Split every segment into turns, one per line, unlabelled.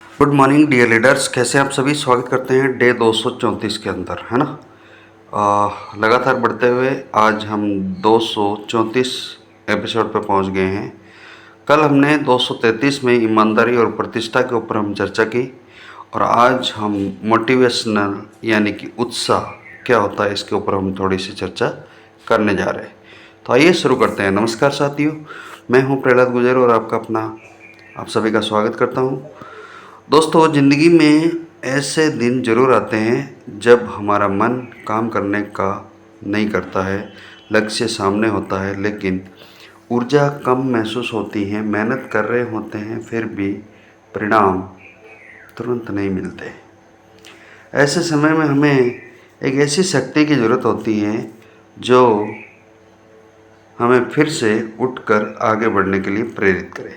Good morning dear leaders, कैसे आप सभी। स्वागत करते हैं डे 234 के अंदर, है ना। लगातार बढ़ते हुए आज हम 234 एपिसोड पर पहुंच गए हैं। कल हमने 233 में ईमानदारी और प्रतिष्ठा के ऊपर हम चर्चा की और आज हम मोटिवेशनल यानी कि उत्साह क्या होता है इसके ऊपर हम थोड़ी सी चर्चा करने जा रहे हैं। तो आइए शुरू करते हैं। नमस्कार साथियों, मैं हूं प्रहलाद गुजर और आपका अपना आप सभी का स्वागत करता हूं। दोस्तों, ज़िंदगी में ऐसे दिन ज़रूर आते हैं जब हमारा मन काम करने का नहीं करता है, लक्ष्य सामने होता है लेकिन ऊर्जा कम महसूस होती है, मेहनत कर रहे होते हैं फिर भी परिणाम तुरंत नहीं मिलते। ऐसे समय में हमें एक ऐसी शक्ति की ज़रूरत होती है जो हमें फिर से उठकर आगे बढ़ने के लिए प्रेरित करे।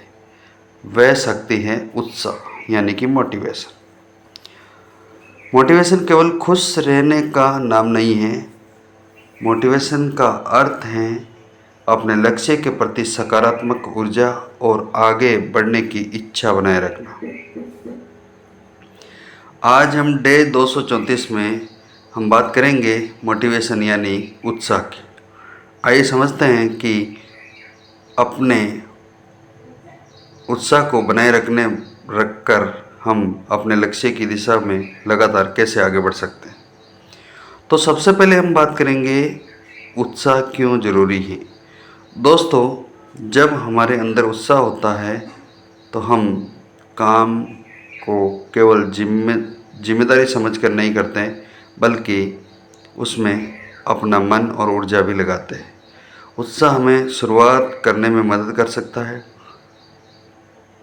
वह शक्ति है उत्साह यानी कि मोटिवेशन। मोटिवेशन केवल खुश रहने का नाम नहीं है। मोटिवेशन का अर्थ है अपने लक्ष्य के प्रति सकारात्मक ऊर्जा और आगे बढ़ने की इच्छा बनाए रखना। आज हम डे 234 में हम बात करेंगे मोटिवेशन यानी उत्साह की। आइए समझते हैं कि अपने उत्साह को बनाए रखकर हम अपने लक्ष्य की दिशा में लगातार कैसे आगे बढ़ सकते हैं। तो सबसे पहले हम बात करेंगे उत्साह क्यों ज़रूरी है। दोस्तों, जब हमारे अंदर उत्साह होता है तो हम काम को केवल जिम्मेदारी समझकर नहीं करते हैं, बल्कि उसमें अपना मन और ऊर्जा भी लगाते हैं। उत्साह हमें शुरुआत करने में मदद कर सकता है,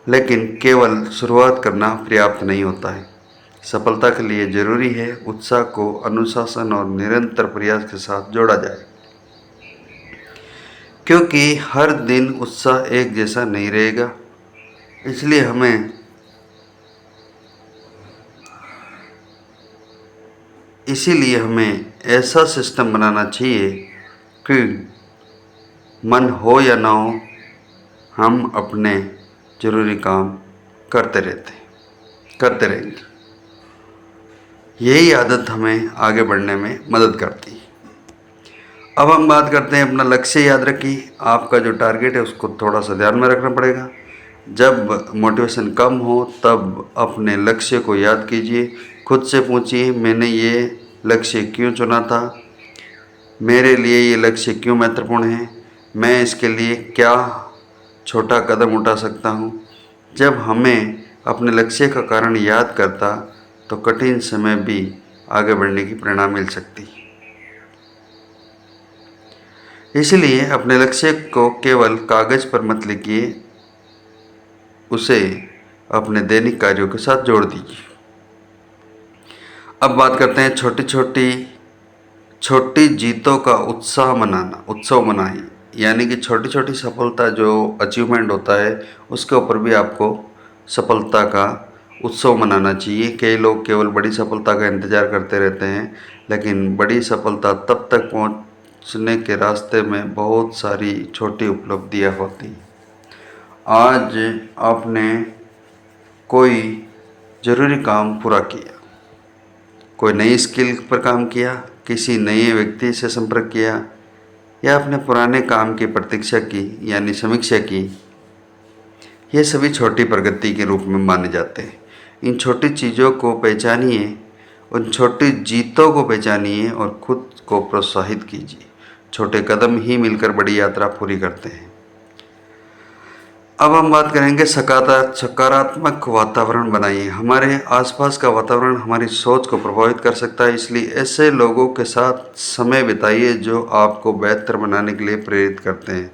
लेकिन केवल शुरुआत करना पर्याप्त नहीं होता है। सफलता के लिए ज़रूरी है उत्साह को अनुशासन और निरंतर प्रयास के साथ जोड़ा जाए, क्योंकि हर दिन उत्साह एक जैसा नहीं रहेगा। इसीलिए हमें ऐसा सिस्टम बनाना चाहिए कि मन हो या ना हो, हम अपने ज़रूरी काम करते रहेंगे। यही आदत हमें आगे बढ़ने में मदद करती है। अब हम बात करते हैं अपना लक्ष्य। याद रखिए, आपका जो टारगेट है उसको थोड़ा सा ध्यान में रखना पड़ेगा। जब मोटिवेशन कम हो तब अपने लक्ष्य को याद कीजिए, खुद से पूछिए मैंने ये लक्ष्य क्यों चुना था, मेरे लिए ये लक्ष्य क्यों महत्वपूर्ण है, मैं इसके लिए क्या छोटा कदम उठा सकता हूँ। जब हमें अपने लक्ष्य का कारण याद करता तो कठिन समय भी आगे बढ़ने की प्रेरणा मिल सकती है। इसलिए अपने लक्ष्य को केवल कागज़ पर मत लिखिए, उसे अपने दैनिक कार्यों के साथ जोड़ दीजिए। अब बात करते हैं छोटी जीतों का उत्सव मनाइए। यानी कि छोटी छोटी सफलता जो अचीवमेंट होता है उसके ऊपर भी आपको सफलता का उत्सव मनाना चाहिए। कई लोग केवल बड़ी सफलता का इंतज़ार करते रहते हैं, लेकिन बड़ी सफलता तब तक पहुंचने के रास्ते में बहुत सारी छोटी उपलब्धियां होती हैं। आज आपने कोई ज़रूरी काम पूरा किया, कोई नई स्किल पर काम किया, किसी नए व्यक्ति से संपर्क किया या अपने पुराने काम की प्रतीक्षा की यानी समीक्षा की, ये सभी छोटी प्रगति के रूप में माने जाते हैं। इन छोटी चीज़ों को पहचानिए, उन छोटी जीतों को पहचानिए और खुद को प्रोत्साहित कीजिए। छोटे कदम ही मिलकर बड़ी यात्रा पूरी करते हैं। अब हम बात करेंगे सकारात्मक वातावरण बनाइए। हमारे आसपास का वातावरण हमारी सोच को प्रभावित कर सकता है, इसलिए ऐसे लोगों के साथ समय बिताइए जो आपको बेहतर बनाने के लिए प्रेरित करते हैं।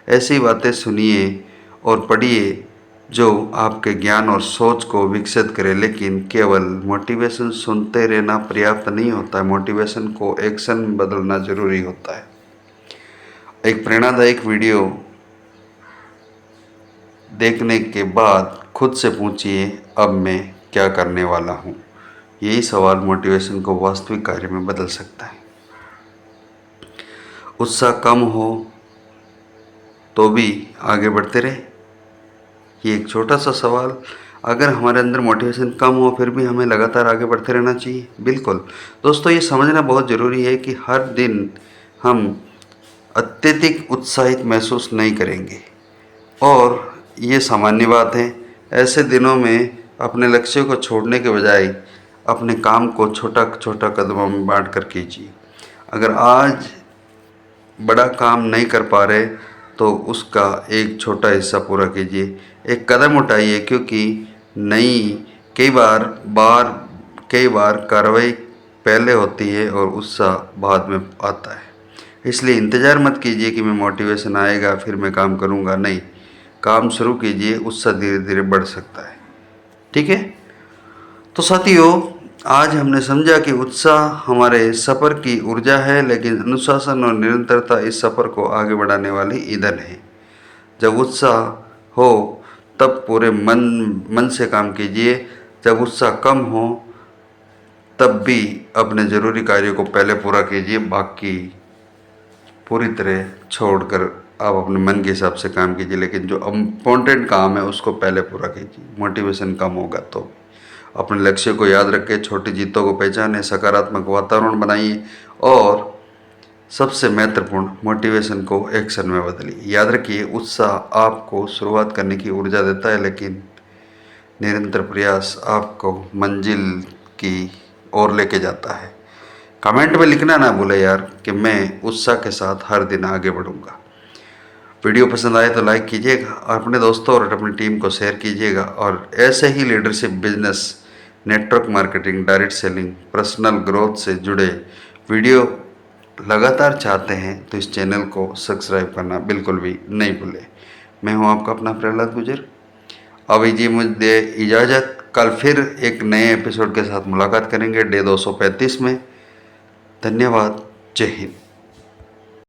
ऐसी बातें सुनिए और पढ़िए जो आपके ज्ञान और सोच को विकसित करे। लेकिन केवल मोटिवेशन सुनते रहना पर्याप्त नहीं होता है, मोटिवेशन को एक्शन में बदलना जरूरी होता है। एक प्रेरणादायक वीडियो देखने के बाद खुद से पूछिए अब मैं क्या करने वाला हूँ। यही सवाल मोटिवेशन को वास्तविक कार्य में बदल सकता है। उत्साह कम हो तो भी आगे बढ़ते रहे। ये एक छोटा सा सवाल अगर हमारे अंदर मोटिवेशन कम हो फिर भी हमें लगातार आगे बढ़ते रहना चाहिए? बिल्कुल। दोस्तों, ये समझना बहुत ज़रूरी है कि हर दिन हम अत्यधिक उत्साहित महसूस नहीं करेंगे और ये सामान्य बात है। ऐसे दिनों में अपने लक्ष्य को छोड़ने के बजाय अपने काम को छोटा छोटा कदमों में बांट कर कीजिए। अगर आज बड़ा काम नहीं कर पा रहे तो उसका एक छोटा हिस्सा पूरा कीजिए, एक कदम उठाइए, क्योंकि नई कई बार कार्रवाई पहले होती है और उत्साह बाद में आता है। इसलिए इंतज़ार मत कीजिए कि मैं मोटिवेशन आएगा फिर मैं काम करूँगा। नहीं, काम शुरू कीजिए, उत्साह धीरे धीरे बढ़ सकता है। ठीक है। तो साथियों, आज हमने समझा कि उत्साह हमारे सफ़र की ऊर्जा है, लेकिन अनुशासन और निरंतरता इस सफ़र को आगे बढ़ाने वाली ईंधन है। जब उत्साह हो तब पूरे मन से काम कीजिए। जब उत्साह कम हो तब भी अपने ज़रूरी कार्यों को पहले पूरा कीजिए, बाकी पूरी तरह छोड़कर आप अपने मन के हिसाब से काम कीजिए, लेकिन जो इम्पोर्टेंट काम है उसको पहले पूरा कीजिए। मोटिवेशन कम होगा तो अपने लक्ष्य को याद रखें, छोटी जीतों को पहचानें, सकारात्मक वातावरण बनाइए और सबसे महत्वपूर्ण, मोटिवेशन को एक्शन में बदलिए। याद रखिए, उत्साह आपको शुरुआत करने की ऊर्जा देता है, लेकिन निरंतर प्रयास आपको मंजिल की ओर लेके जाता है। कमेंट में लिखना ना भूले यार कि मैं उत्साह के साथ हर दिन आगे बढ़ूंगा। वीडियो पसंद आए तो लाइक कीजिएगा और अपने दोस्तों और अपनी टीम को शेयर कीजिएगा। और ऐसे ही leadership, business, network marketing, direct selling, personal growth से जुड़े वीडियो लगातार चाहते हैं तो इस चैनल को सब्सक्राइब करना बिल्कुल भी नहीं भूलें। मैं हूं आपका अपना प्रहलाद गुजर। अब जी मुझे इजाज़त। कल फिर एक नए एपिसोड के साथ मुलाकात करेंगे डे 235 में। धन्यवाद। जय हिंद।